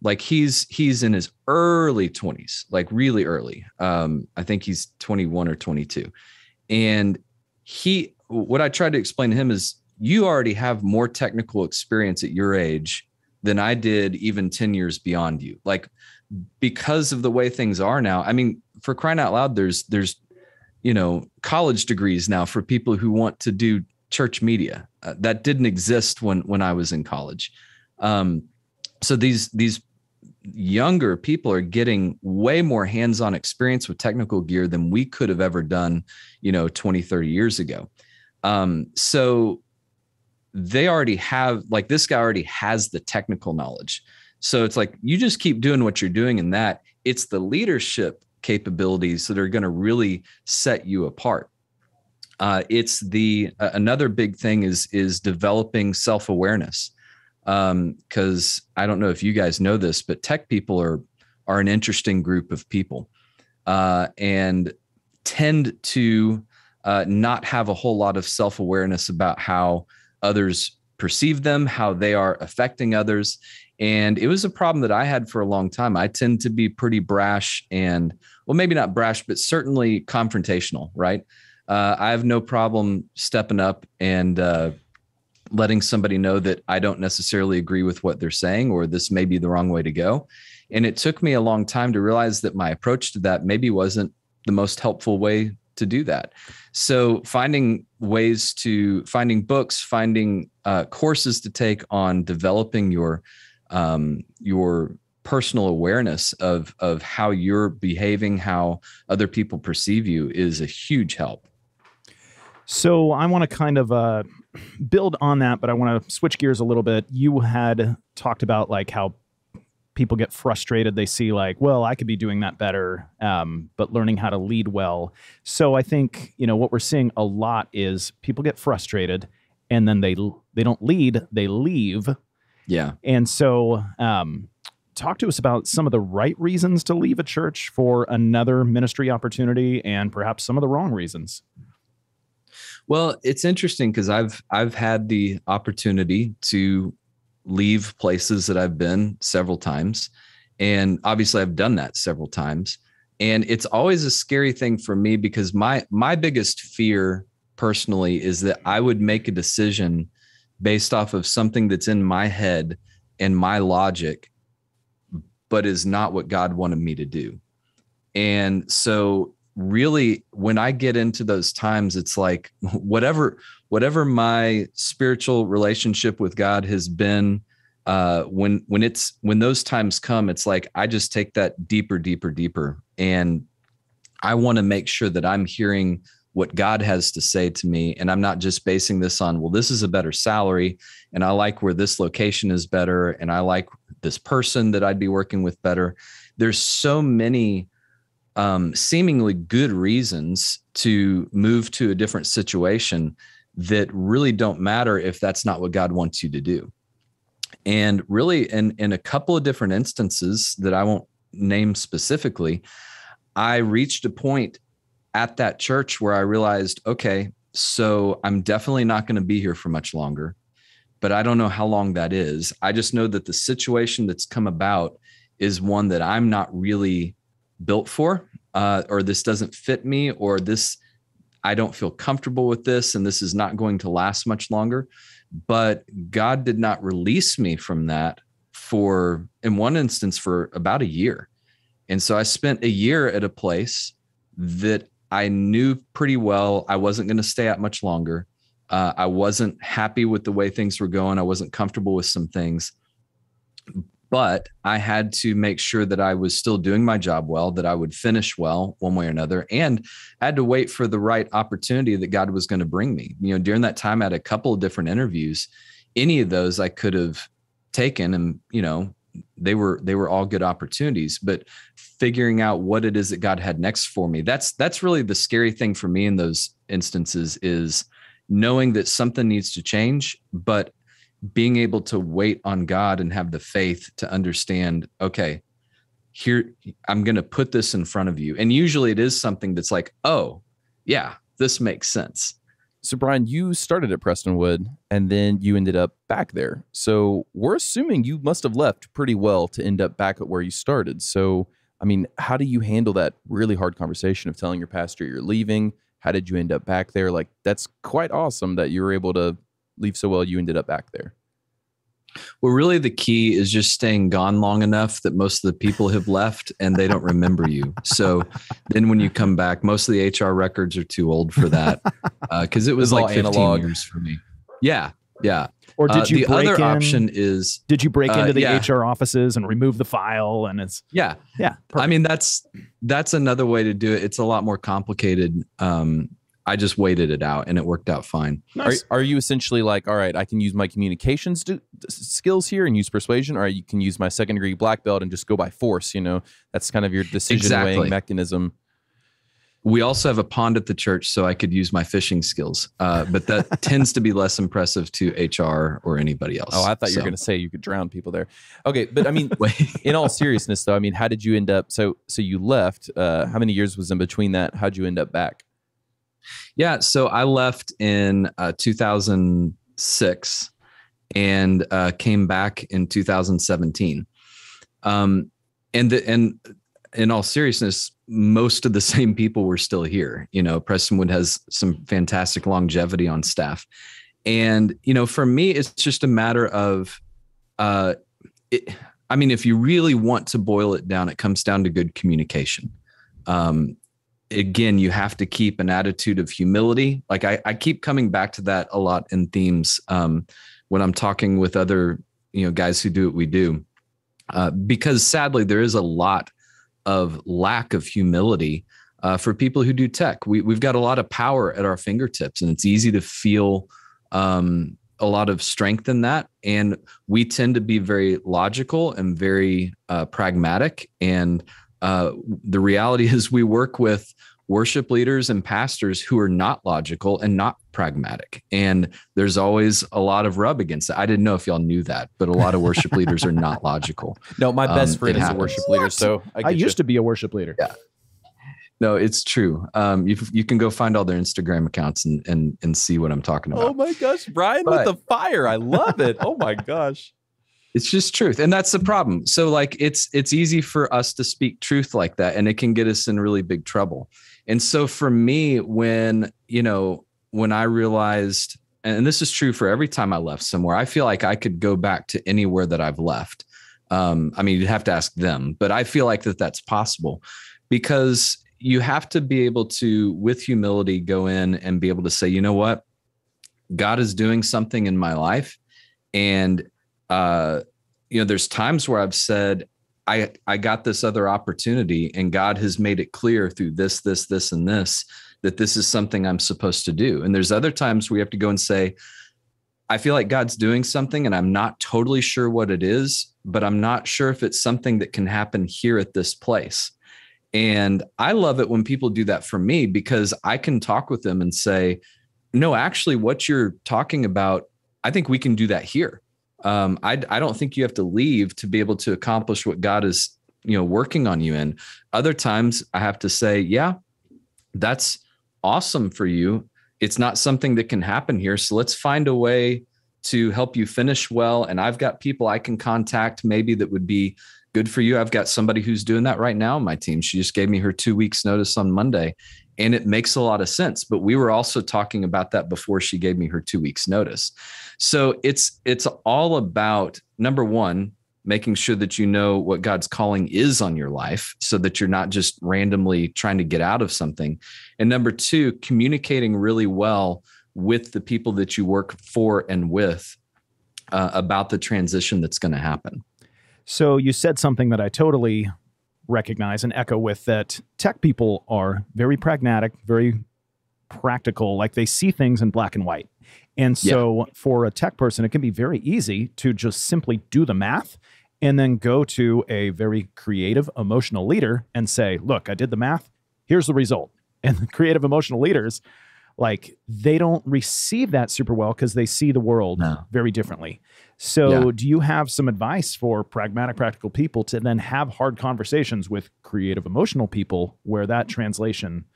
like, he's in his early 20s, like really early. I think he's 21 or 22. And what I tried to explain to him is you already have more technical experience at your age than I did even 10 years beyond you. Like, because of the way things are now, I mean, for crying out loud, there's college degrees now for people who want to do church media. That didn't exist when I was in college. So these younger people are getting way more hands-on experience with technical gear than we could have ever done, 20, 30 years ago. So they already have, like, this guy already has the technical knowledge. So it's like, you just keep doing what you're doing in that. It's the leadership capabilities that are going to really set you apart. It's another big thing is developing self-awareness. Because I don't know if you guys know this, but tech people are an interesting group of people, and tend to not have a whole lot of self-awareness about how others perceive them, how they are affecting others. And it was a problem that I had for a long time. I tend to be pretty brash and, well, maybe not brash, but certainly confrontational, right? I have no problem stepping up and letting somebody know that I don't necessarily agree with what they're saying, or this may be the wrong way to go. And it took me a long time to realize that my approach to that maybe wasn't the most helpful way to do that. So finding books, finding courses to take on developing your personal awareness of how you're behaving, how other people perceive you is a huge help. So I want to kind of build on that, but I want to switch gears a little bit. You had talked about like how people get frustrated. They see like, well, I could be doing that better, but learning how to lead well. So I think, what we're seeing a lot is people get frustrated and then they don't lead, they leave. Yeah. And so talk to us about some of the right reasons to leave a church for another ministry opportunity and perhaps some of the wrong reasons. Well, it's interesting because I've had the opportunity to leave places that I've been several times. And obviously I've done that several times. And it's always a scary thing for me because my biggest fear personally is that I would make a decision based off of something that's in my head and my logic, but is not what God wanted me to do. And so really, when I get into those times, it's like whatever my spiritual relationship with God has been, when those times come, it's like I just take that deeper, and I want to make sure that I'm hearing what God has to say to me, and I'm not just basing this on, well, this is a better salary, and I like where this location is better, and I like this person that I'd be working with better. There's so many seemingly good reasons to move to a different situation that really don't matter if that's not what God wants you to do. And really, in a couple of different instances that I won't name specifically, I reached a point at that church where I realized, okay, so I'm definitely not going to be here for much longer, but I don't know how long that is. I just know that the situation that's come about is one that I'm not really built for, or this doesn't fit me, or I don't feel comfortable with this, and this is not going to last much longer. But God did not release me from that in one instance, for about a year. And so I spent a year at a place that I knew pretty well I wasn't going to stay at much longer. I wasn't happy with the way things were going. I wasn't comfortable with some things. But I had to make sure that I was still doing my job well, that I would finish well one way or another, and I had to wait for the right opportunity that God was going to bring me. During that time, I had a couple of different interviews. Any of those I could have taken, and they were all good opportunities. But figuring out what it is that God had next for me, that's really the scary thing for me in those instances, is knowing that something needs to change, but being able to wait on God and have the faith to understand, okay, here, I'm going to put this in front of you. And usually it is something that's like, oh yeah, this makes sense. So Bryan, you started at Prestonwood and then you ended up back there. So we're assuming you must have left pretty well to end up back at where you started. So, how do you handle that really hard conversation of telling your pastor you're leaving? How did you end up back there? Like, that's quite awesome that you were able to leave so well you ended up back there. Well, really the key is just staying gone long enough that most of the people have left and they don't remember you. So then when you come back, most of the HR records are too old for that, because it was like 15 analog years for me. Yeah. Or did you the break other in? Option is, did you break into the yeah. HR offices and remove the file? And it's yeah. Perfect. That's another way to do it. It's a lot more complicated. I just waited it out and it worked out fine. Nice. Are you essentially like, all right, I can use my communications skills here and use persuasion, or you can use my second degree black belt and just go by force? That's kind of your decision weighing mechanism. We also have a pond at the church, so I could use my fishing skills. But that tends to be less impressive to HR or anybody else. Oh, I thought you were going to say you could drown people there. Okay, but I mean, in all seriousness, though, I mean, how did you end up? So you left. How many years was in between that? How'd you end up back? Yeah, so I left in 2006 and came back in 2017. And in all seriousness, most of the same people were still here. You know, Prestonwood has some fantastic longevity on staff. And, you know, for me, it's just a matter of, if you really want to boil it down, it comes down to good communication. Again, you have to keep an attitude of humility. Like I keep coming back to that a lot in themes when I'm talking with other, guys who do what we do, because sadly there is a lot of lack of humility for people who do tech. We've got a lot of power at our fingertips, and it's easy to feel a lot of strength in that. And we tend to be very logical and very pragmatic. And the reality is we work with worship leaders and pastors who are not logical and not pragmatic. And there's always a lot of rub against it. I didn't know if y'all knew that, but a lot of worship leaders are not logical. No, my best friend is a worship leader. So I used to be a worship leader. Yeah. No, it's true. You can go find all their Instagram accounts and see what I'm talking about. Oh my gosh, Bryan with the fire. I love it. Oh my gosh. It's just truth. And that's the problem. So like, it's easy for us to speak truth like that, and it can get us in really big trouble. And so for me, when I realized, and this is true for every time I left somewhere, I feel like I could go back to anywhere that I've left. You'd have to ask them, but I feel like that's possible, because you have to be able to, with humility, go in and be able to say, you know what, God is doing something in my life. And, there's times where I've said, I got this other opportunity, and God has made it clear through this, and this, that this is something I'm supposed to do. And there's other times we have to go and say, I feel like God's doing something and I'm not totally sure what it is, but I'm not sure if it's something that can happen here at this place. And I love it when people do that for me, because I can talk with them and say, no, actually what you're talking about, I think we can do that here. I don't think you have to leave to be able to accomplish what God is, working on you in. Other times I have to say, yeah, that's awesome for you. It's not something that can happen here. So let's find a way to help you finish well. And I've got people I can contact maybe that would be good for you. I've got somebody who's doing that right now on my team. She just gave me her 2 weeks notice on Monday, and it makes a lot of sense. But we were also talking about that before she gave me her 2 weeks notice. So it's all about, number one, making sure that you know what God's calling is on your life, so that you're not just randomly trying to get out of something. And number two, communicating really well with the people that you work for and with about the transition that's going to happen. So you said something that I totally recognize and echo with, that tech people are very pragmatic, very practical, like they see things in black and white. And so for a tech person, it can be very easy to just simply do the math and then go to a very creative, emotional leader and say, look, I did the math. Here's the result. And the creative, emotional leaders, like, they don't receive that super well because they see the world very differently. So do you have some advice for pragmatic, practical people to then have hard conversations with creative, emotional people where that translation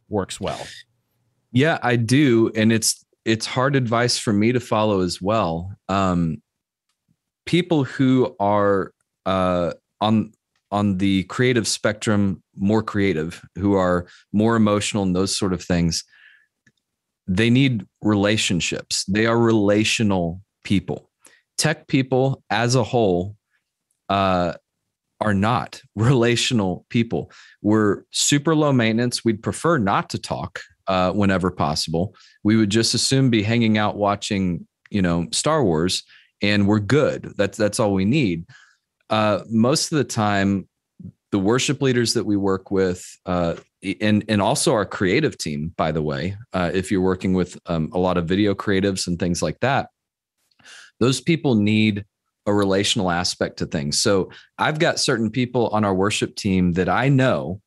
works well? Yeah, I do. And it's hard advice for me to follow as well. People who are on the creative spectrum, more creative, who are more emotional and those sort of things, they need relationships. They are relational people. Tech people as a whole are not relational people. We're super low maintenance. We'd prefer not to talk whenever possible. We would just as soon be hanging out watching, Star Wars, and we're good. That's all we need. Most of the time, the worship leaders that we work with, and also our creative team, by the way, if you're working with a lot of video creatives and things like that, those people need a relational aspect to things. So I've got certain people on our worship team that I know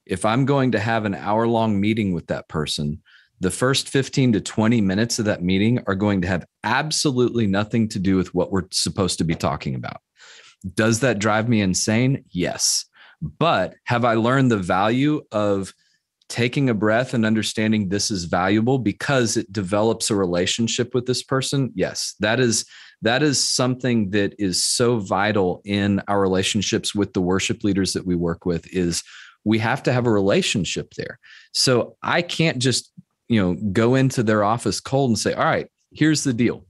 If I'm going to have an hour-long meeting with that person, the first 15 to 20 minutes of that meeting are going to have absolutely nothing to do with what we're supposed to be talking about. Does that drive me insane? Yes. But have I learned the value of taking a breath and understanding this is valuable because it develops a relationship with this person? Yes. That is something that is so vital in our relationships with the worship leaders that we work with, is we have to have a relationship there. So I can't just, go into their office cold and say, all right, here's the deal.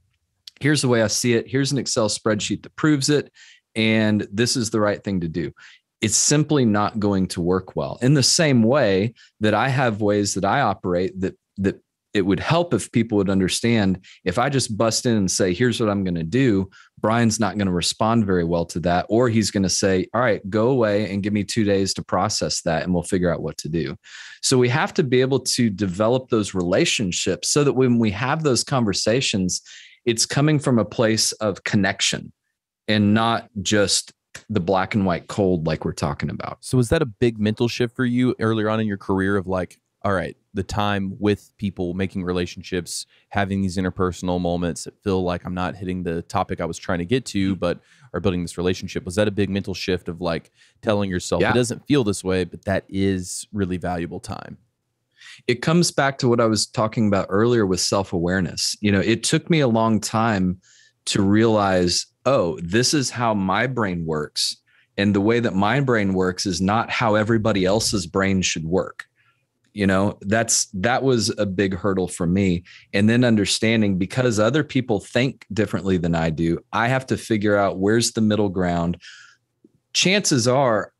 Here's the way I see it. Here's an Excel spreadsheet that proves it. And this is the right thing to do. It's simply not going to work well. In the same way that I have ways that I operate that it would help if people would understand, if I just bust in and say, here's what I'm going to do, Bryan's not going to respond very well to that. Or he's going to say, all right, go away and give me 2 days to process that and we'll figure out what to do. So we have to be able to develop those relationships so that when we have those conversations, it's coming from a place of connection and not just the black and white cold like we're talking about. So was that a big mental shift for you earlier on in your career of like, all right, the time with people, making relationships, having these interpersonal moments that feel like I'm not hitting the topic I was trying to get to, but are building this relationship? Was that a big mental shift of like telling yourself, It doesn't feel this way, but that is really valuable time? It comes back to what I was talking about earlier with self-awareness. It took me a long time to realize, oh, this is how my brain works. And the way that my brain works is not how everybody else's brain should work. That was a big hurdle for me. And then understanding, because other people think differently than I do, I have to figure out where's the middle ground. Chances are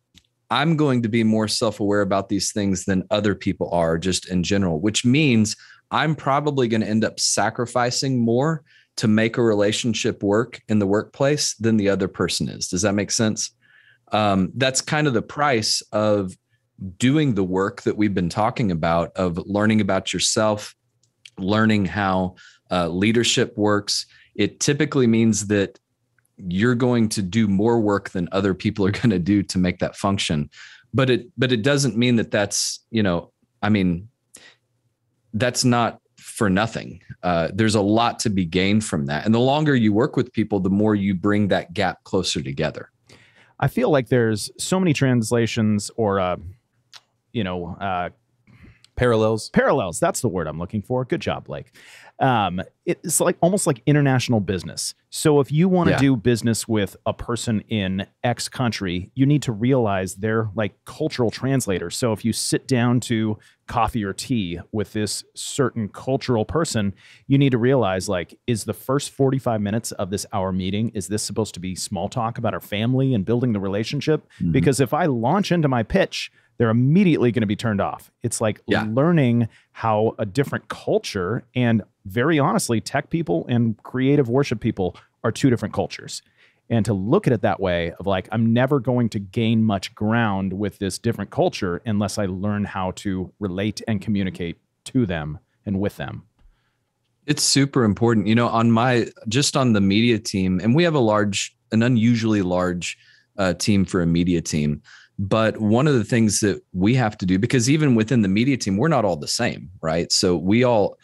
I'm going to be more self-aware about these things than other people are just in general, which means I'm probably going to end up sacrificing more to make a relationship work in the workplace than the other person is. Does that make sense? That's kind of the price of doing the work that we've been talking about, of learning about yourself, learning how leadership works. It typically means that you're going to do more work than other people are going to do to make that function. But it doesn't mean that that's, that's not for nothing. There's a lot to be gained from that. And the longer you work with people, the more you bring that gap closer together. I feel like there's so many translations or, parallels. Parallels. That's the word I'm looking for. Good job, Blake. It's like almost like international business. So if you want to do business with a person in X country, you need to realize they're like cultural translators. So if you sit down to coffee or tea with this certain cultural person, you need to realize, like, is the first 45 minutes of this hour meeting, is this supposed to be small talk about our family and building the relationship? Mm-hmm. Because if I launch into my pitch, they're immediately going to be turned off. It's like learning how a different culture, and very honestly, tech people and creative worship people are two different cultures. And to look at it that way of like, I'm never going to gain much ground with this different culture unless I learn how to relate and communicate to them and with them. It's super important. On the media team, and we have an unusually large team for a media team. But one of the things that we have to do, because even within the media team, we're not all the same, right? So we all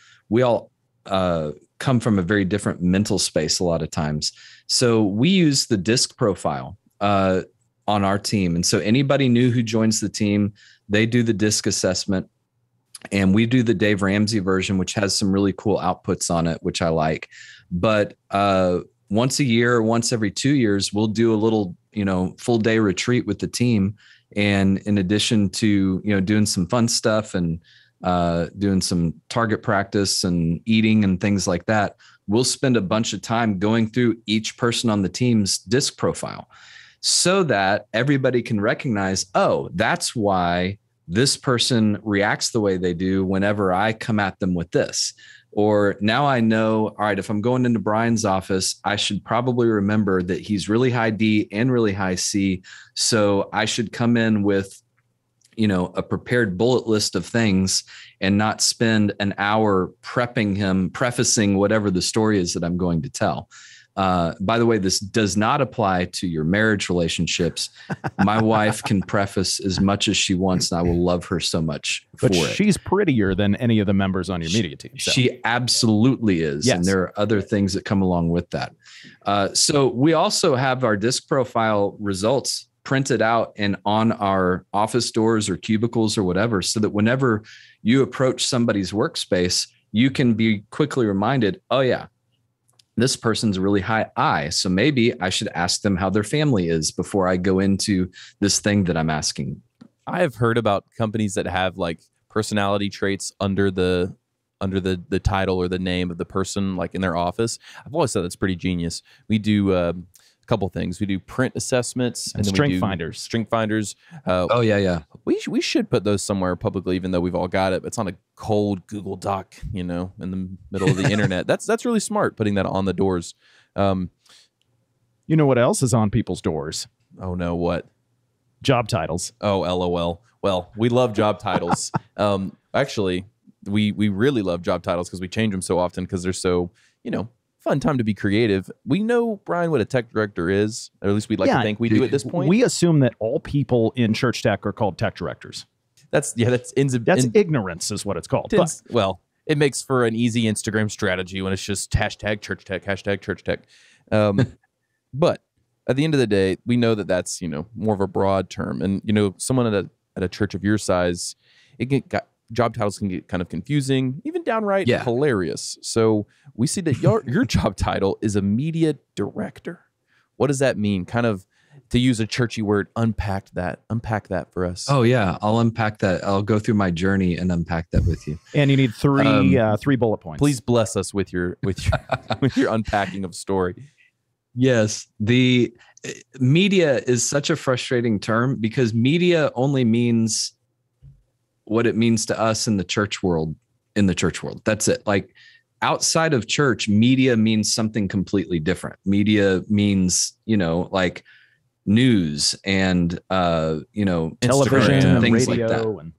come from a very different mental space a lot of times. So we use the DISC profile on our team. And so anybody new who joins the team, they do the DISC assessment. And we do the Dave Ramsey version, which has some really cool outputs on it, which I like. But once a year, once every 2 years, we'll do a little full day retreat with the team. And in addition to, doing some fun stuff and doing some target practice and eating and things like that, we'll spend a bunch of time going through each person on the team's DISC profile so that everybody can recognize, oh, that's why this person reacts the way they do whenever I come at them with this. Or now I know, all right, if I'm going into Bryan's office, I should probably remember that he's really high D and really high C. So I should come in with, a prepared bullet list of things and not spend an hour prepping him, prefacing whatever the story is that I'm going to tell. By the way, this does not apply to your marriage relationships. My wife can preface as much as she wants, and I will love her so much But for it. she's prettier than any of the members on your media team. So. She absolutely is. Yes. And there are other things that come along with that. So we also have our disc profile results printed out and on our office doors or cubicles or whatever, so that whenever you approach somebody's workspace, you can be quickly reminded, oh yeah, this person's really high I, so maybe I should ask them how their family is before I go into this thing that I'm asking. I have heard about companies that have like personality traits under the title or the name of the person, like in their office. I've always thought that's pretty genius. We do a couple things. We do print assessments And then strength we do finders. Strength finders. Oh yeah. We should put those somewhere publicly, even though we've all got it. It's on a cold Google Doc, in the middle of the internet. That's really smart, putting that on the doors. You know what else is on people's doors? Oh no, what? Job titles. Oh, LOL. Well, we love job titles. Actually, we really love job titles because we change them so often because they're so, fun time to be creative. We know, Brian, what a tech director is, or at least we'd like to think we do at this point. We assume that all people in church tech are called tech directors. That's Ignorance is what it's called. Well, it makes for an easy Instagram strategy when it's just hashtag church tech, hashtag church tech. But at the end of the day, we know that that's, more of a broad term. And, someone at a church of your size, job titles can get kind of confusing, even downright hilarious. So we see that your job title is a media director. What does that mean? Kind of, to use a churchy word, unpack that for us. Oh yeah, I'll unpack that. I'll go through my journey and unpack that with you. And you need three bullet points. Please bless us with your with your unpacking of story. Yes, the media is such a frustrating term because media only means what it means to us in the church world. That's it. Like outside of church, media means something completely different. Media means, like news and, television and things radio. like that.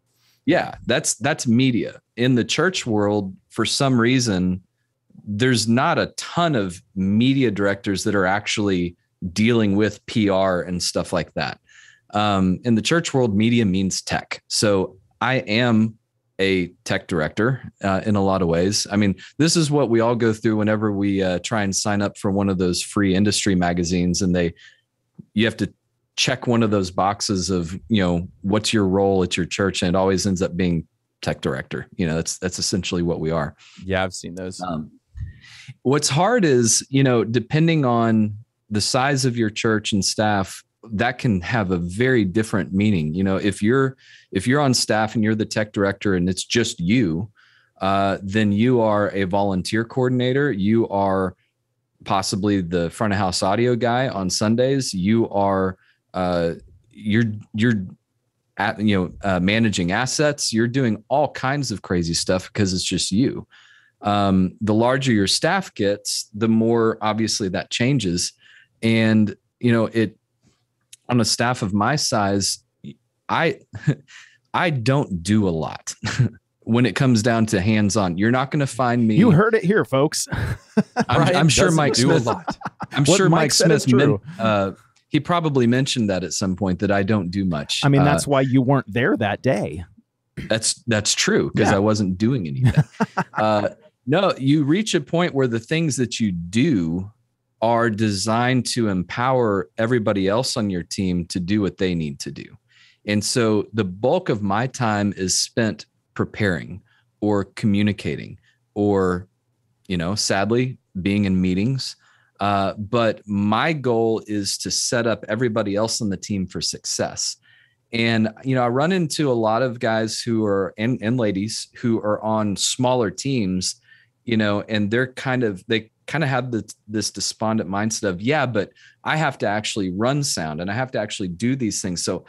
Yeah, that's media. In the church world, for some reason, there's not a ton of media directors that are actually dealing with PR and stuff like that. In the church world, media means tech. So I am a tech director in a lot of ways. I mean, this is what we all go through whenever we try and sign up for one of those free industry magazines, and you have to check one of those boxes of, what's your role at your church, and it always ends up being tech director. That's essentially what we are. Yeah, I've seen those. What's hard is, depending on the size of your church and staff, that can have a very different meaning. If you're on staff and you're the tech director and it's just you, then you are a volunteer coordinator. You are possibly the front of house audio guy on Sundays. You are, you're managing assets. You're doing all kinds of crazy stuff because it's just you. The larger your staff gets, the more obviously that changes. And, on a staff of my size, I don't do a lot when it comes down to hands-on. You're not going to find me. You heard it here, folks. I'm sure Mike Smith. I'm sure Mike Smith. He probably mentioned that at some point that I don't do much. I mean, that's why you weren't there that day. That's true, because I wasn't doing anything. No, you reach a point where the things that you do are designed to empower everybody else on your team to do what they need to do. And so the bulk of my time is spent preparing or communicating or, sadly, being in meetings. But my goal is to set up everybody else on the team for success. And, I run into a lot of guys who are, and ladies who are on smaller teams, and they kind of have this despondent mindset of, but I have to actually run sound and I have to actually do these things. So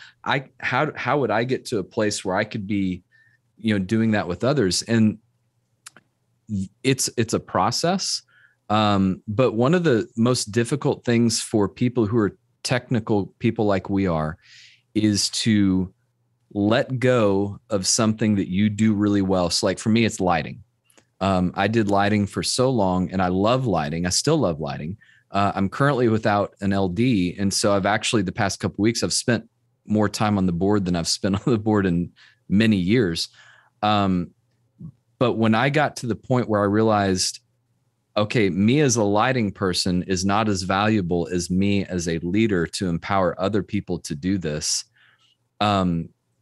how would I get to a place where I could be, doing that with others? And it's a process. But one of the most difficult things for people who are technical people like we are is to let go of something that you do really well. So like for me, it's lighting. I did lighting for so long and I love lighting. I still love lighting. I'm currently without an LD. And so I've actually, the past couple of weeks, I've spent more time on the board than I've spent on the board in many years. But when I got to the point where I realized, okay, me as a lighting person is not as valuable as me as a leader to empower other people to do this,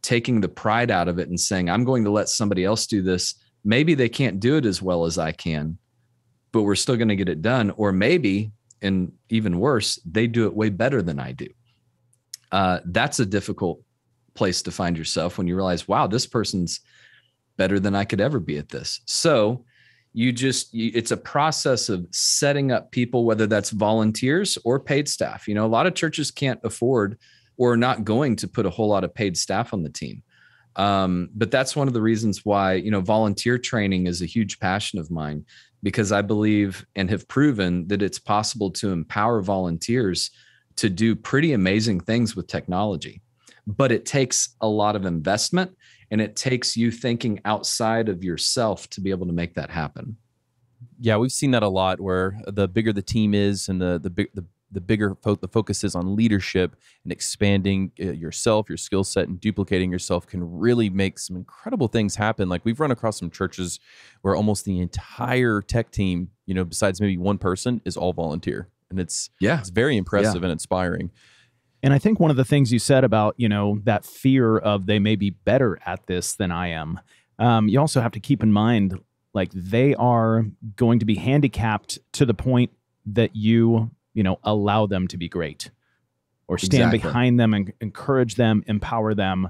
taking the pride out of it and saying, I'm going to let somebody else do this. Maybe they can't do it as well as I can, but we're still going to get it done. Or maybe, and even worse, they do it way better than I do. That's a difficult place to find yourself when you realize, wow, this person's better than I could ever be at this. So it's a process of setting up people, whether that's volunteers or paid staff. A lot of churches can't afford or are not going to put a whole lot of paid staff on the team. But that's one of the reasons why, volunteer training is a huge passion of mine, because I believe and have proven that it's possible to empower volunteers to do pretty amazing things with technology. But it takes a lot of investment, and it takes you thinking outside of yourself to be able to make that happen. Yeah, we've seen that a lot, where the bigger the team is and the bigger the focus is on leadership and expanding yourself, your skill set, and duplicating yourself can really make some incredible things happen. Like, we've run across some churches where almost the entire tech team, besides maybe one person, is all volunteer. And it's very impressive and inspiring. And I think one of the things you said about, that fear of they may be better at this than I am, you also have to keep in mind, like, they are going to be handicapped to the point that you allow them to be great, or stand behind them and encourage them, empower them.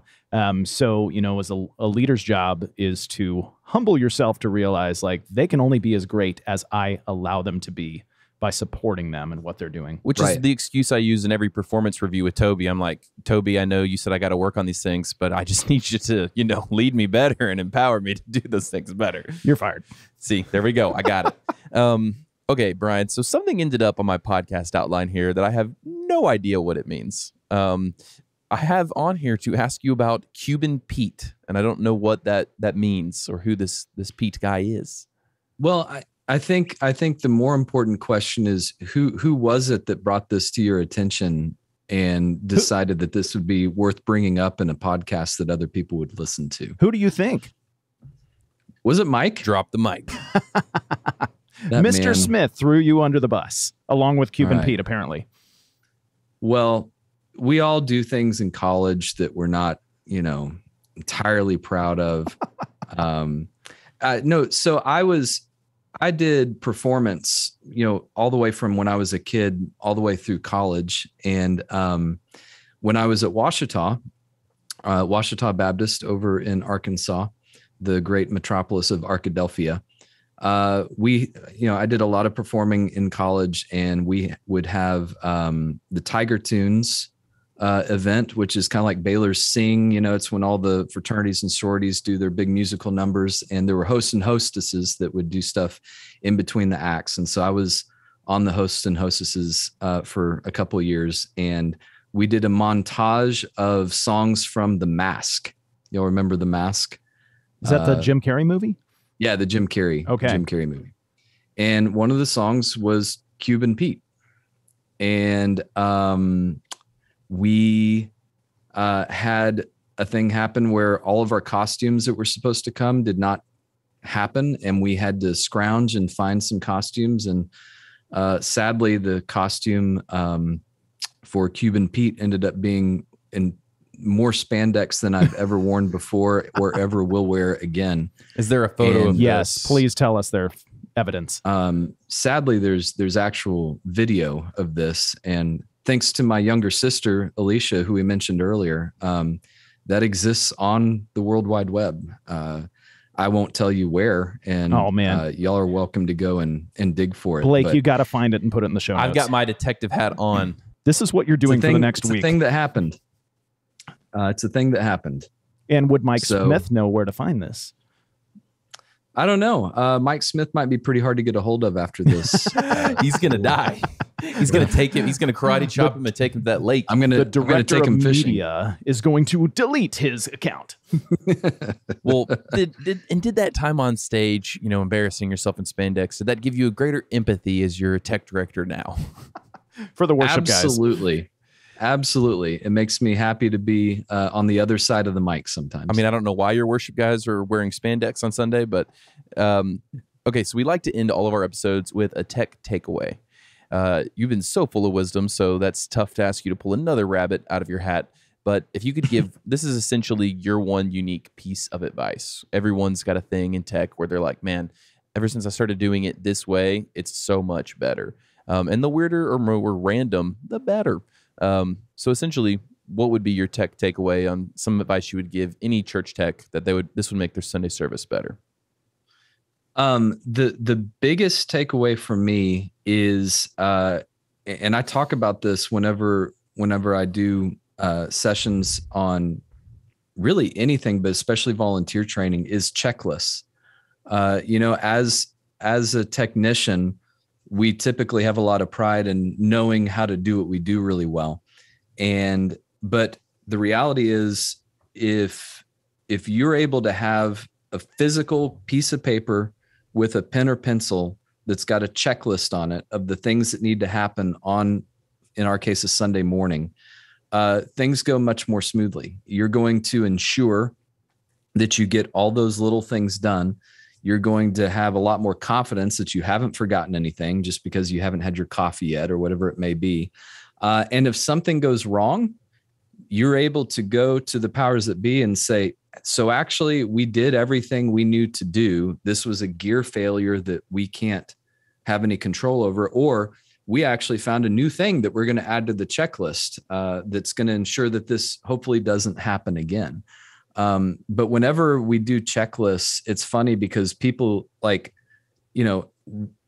So, as a leader's job is to humble yourself to realize, like, they can only be as great as I allow them to be by supporting them and what they're doing. Which is the excuse I use in every performance review with Toby. I'm like, Toby, I know you said I got to work on these things, but I just need you to, lead me better and empower me to do those things better. You're fired. See, there we go. I got it. Okay, Bryan. So something ended up on my podcast outline here that I have no idea what it means. I have on here to ask you about Cuban Pete, and I don't know what that means or who this Pete guy is. Well, I think the more important question is who was it that brought this to your attention and decided that this would be worth bringing up in a podcast that other people would listen to? Who do you think? Was it Mike? Drop the mic. Mr. Man. Smith threw you under the bus, along with Cuban Pete, apparently. Well, we all do things in college that we're not, entirely proud of. No, so I did performance, all the way from when I was a kid, all the way through college. And when I was at Ouachita Baptist over in Arkansas, the great metropolis of Arkadelphia, I did a lot of performing in college, and we would have the Tiger Tunes event, which is kind of like Baylor's Sing. It's when all the fraternities and sororities do their big musical numbers, and there were hosts and hostesses that would do stuff in between the acts. And so I was on the hosts and hostesses for a couple of years, and we did a montage of songs from The Mask. You'll remember The Mask? Is that the Jim Carrey movie? Yeah, the Jim Carrey movie. And one of the songs was Cuban Pete. And we had a thing happen where all of our costumes that were supposed to come did not happen, and we had to scrounge and find some costumes. And sadly, the costume for Cuban Pete ended up being in more spandex than I've ever worn before or ever will wear again. Is there a photo of yes, this? Please tell us their evidence. Sadly, there's actual video of this, and thanks to my younger sister, Alicia, who we mentioned earlier, that exists on the World Wide Web. I won't tell you where, and y'all are welcome to go and dig for it. Blake, you got to find it and put it in the show notes. I've got my detective hat on. This is what you're doing for the next week. It's a thing that happened. It's a thing that happened. And would Mike Smith know where to find this? I don't know. Mike Smith might be pretty hard to get a hold of after this. He's going to die. He's gonna take him. He's gonna karate chop him and take him to that lake. I'm gonna take him fishing. Media is going to delete his account. Well, did that time on stage, embarrassing yourself in spandex, did that give you a greater empathy as your tech director now? For the worship guys. Absolutely. It makes me happy to be on the other side of the mic sometimes. I mean, I don't know why your worship guys are wearing spandex on Sunday, but okay, so we like to end all of our episodes with a tech takeaway. You've been so full of wisdom, so that's tough to ask you to pull another rabbit out of your hat. But if you could give, this is essentially your one unique piece of advice. Everyone's got a thing in tech where they're like, man, ever since I started doing it this way, it's so much better. And the weirder or more random, the better. So essentially, what would be your tech takeaway on some advice you would give any church tech that this would make their Sunday service better? The biggest takeaway for me is, and I talk about this whenever I do sessions on really anything, but especially volunteer training, is checklists. As a technician, we typically have a lot of pride in knowing how to do what we do really well. But the reality is, if you're able to have a physical piece of paper with a pen or pencil that's got a checklist on it of the things that need to happen on, in our case, a Sunday morning, things go much more smoothly. You're going to ensure that you get all those little things done. You're going to have a lot more confidence that you haven't forgotten anything just because you haven't had your coffee yet or whatever it may be. And if something goes wrong, you're able to go to the powers that be and say, so actually we did everything we knew to do. This was a gear failure that we can't have any control over, or we actually found a new thing that we're going to add to the checklist that's going to ensure that this hopefully doesn't happen again. But whenever we do checklists, it's funny because people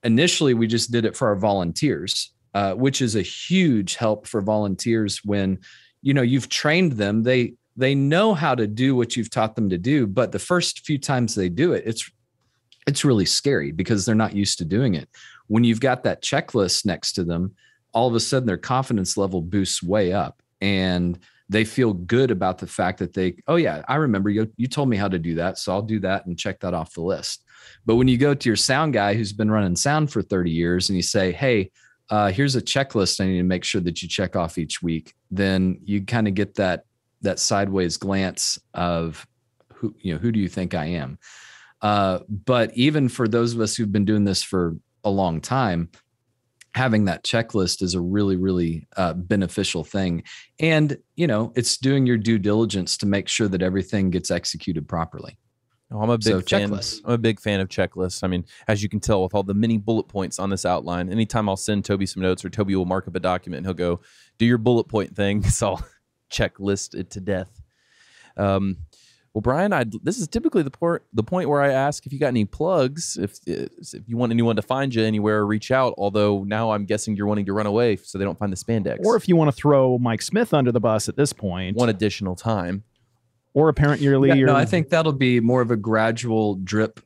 initially we just did it for our volunteers, which is a huge help for volunteers when, you've trained them. They know how to do what you've taught them to do, but the first few times they do it, it's really scary because they're not used to doing it. When you've got that checklist next to them, all of a sudden their confidence level boosts way up and they feel good about the fact that oh yeah, I remember you told me how to do that. So I'll do that and check that off the list. But when you go to your sound guy who's been running sound for 30 years and you say, hey, here's a checklist I need to make sure that you check off each week, then you kind of get that sideways glance of who do you think I am? But even for those of us who've been doing this for a long time, having that checklist is a really, really beneficial thing. And, it's doing your due diligence to make sure that everything gets executed properly. Oh, I'm a big fan of checklists. I mean, as you can tell with all the many bullet points on this outline, anytime I'll send Toby some notes or Toby will mark up a document and he'll go, do your bullet point thing. So I'll checklist it to death. Well, Bryan, this is typically the point where I ask if you got any plugs, if you want anyone to find you anywhere or reach out, although now I'm guessing you're wanting to run away so they don't find the spandex. Or if you want to throw Mike Smith under the bus at this point. One additional time. Or apparently no, I think that'll be more of a gradual drip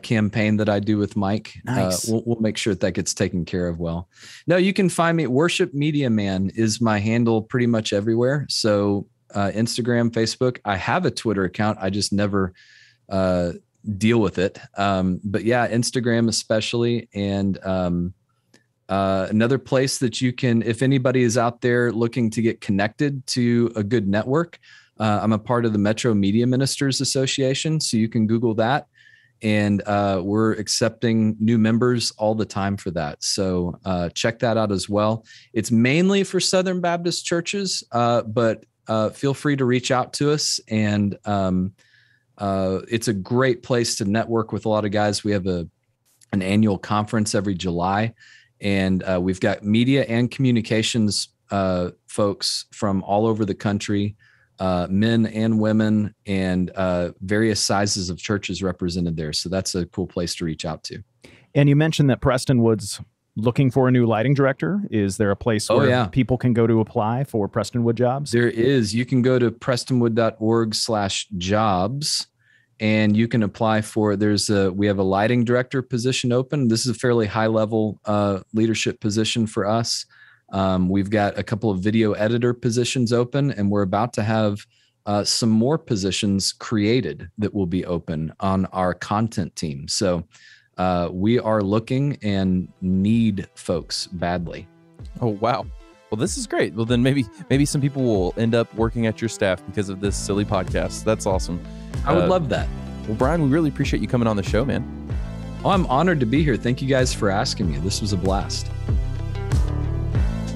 campaign that I do with Mike. Nice. We'll make sure that gets taken care of well. No, you can find me. Worshipmediaman is my handle pretty much everywhere. So Instagram, Facebook. I have a Twitter account. I just never deal with it. But yeah, Instagram especially. And another place that you can, if anybody is out there looking to get connected to a good network, I'm a part of the Metro Media Ministers Association. So you can Google that. And we're accepting new members all the time for that. So check that out as well. It's mainly for Southern Baptist churches, but feel free to reach out to us. And it's a great place to network with a lot of guys. We have an annual conference every July, and we've got media and communications folks from all over the country, men and women, and various sizes of churches represented there. So that's a cool place to reach out to. And you mentioned that Prestonwood's looking for a new lighting director. Is there a place where people can go to apply for Prestonwood jobs? There is. You can go to prestonwood.org/jobs, and you can apply for, we have a lighting director position open. This is a fairly high level leadership position for us. We've got a couple of video editor positions open, and we're about to have some more positions created that will be open on our content team. So we are looking and need folks badly. Oh, wow. Well, this is great. Well, then maybe some people will end up working at your staff because of this silly podcast. That's awesome. I would love that. Well, Bryan, we really appreciate you coming on the show, man. Oh, I'm honored to be here. Thank you guys for asking me. This was a blast.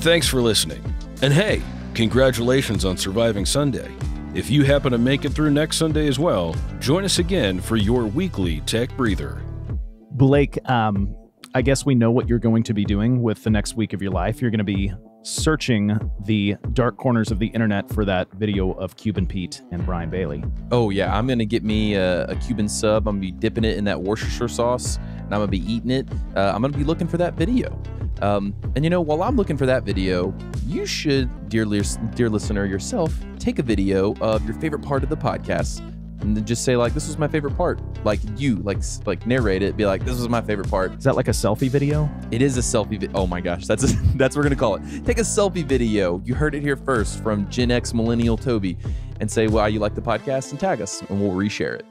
Thanks for listening. And hey, congratulations on surviving Sunday. If you happen to make it through next Sunday as well, join us again for your weekly Tech Breather. Blake, I guess we know what you're going to be doing with the next week of your life. You're going to be searching the dark corners of the internet for that video of Cuban Pete and Bryan Bailey. Oh, yeah. I'm going to get me a Cuban sub. I'm going to be dipping it in that Worcestershire sauce, and I'm going to be eating it. I'm going to be looking for that video. And, you know, while I'm looking for that video, you should, dear listener yourself, take a video of your favorite part of the podcast and then just say, like, this was my favorite part. Like, you, like narrate it, be like, this was my favorite part. Is that like a selfie video? It is a selfie video. Oh my gosh, that's what we're gonna call it. Take a selfie video. You heard it here first from Gen X Millennial Toby, and say why you like the podcast and tag us, and we'll reshare it.